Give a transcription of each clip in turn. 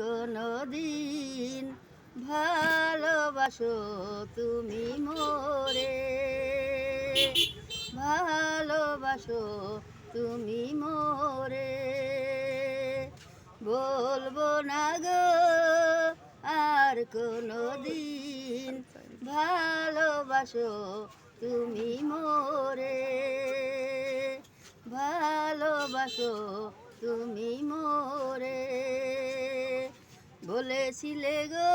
কোনো দিন ভালোবাসো তুমি মোরে, ভালোবাসো তুমি মোরে। বলবো না গো আর কোনো দিন ভালোবাসো তুমি মোরে, ভালোবাসো তুমি মোরে। বলেছিলে গো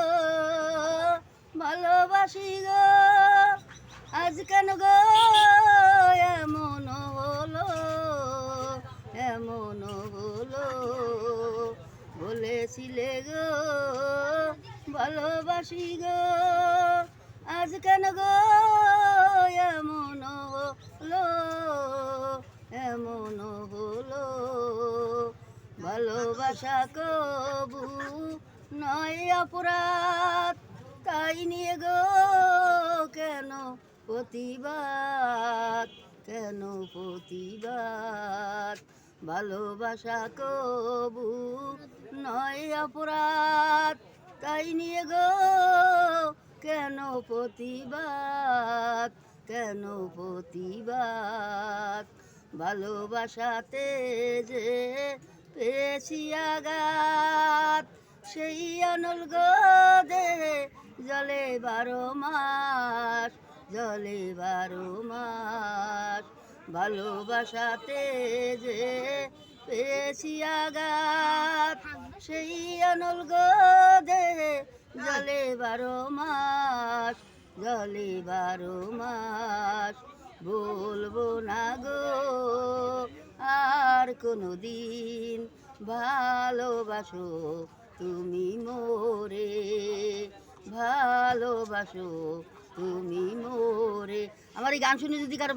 ভালোবাসি গো, আজ কেন গো এমন হলো, এমন হলো। বলেছিলে গো ভালোবাসি গো, আজ কেন গো এমন হলো, এমন হলো। ভালোবাসা কবু নয় অপরাধ, তাই নিয়ে গো কেন প্রতিবাদ, কেন প্রতিবাদ। ভালোবাসা কবু নয় অপরাধ, তাই নিয়ে গো কেন প্রতিবাদ, কেন প্রতিবাদ। ভালোবাসাতে যে পেয়েছি আঘাত, সেই অনল গো দেহে জলে 12 মাস, জলে 12 মাস। ভালোবাসাতে যে পেয়েছি আঘাত, সেই অনল গো দেহে জলে 12 মাস, জলে 12 মাস। বলবো না গো আর কোনো দিন ভালোবাসো তুমি মোরে, ভালোবাসো তুমি মোরে। আমার এই গান শুনে যদি কারো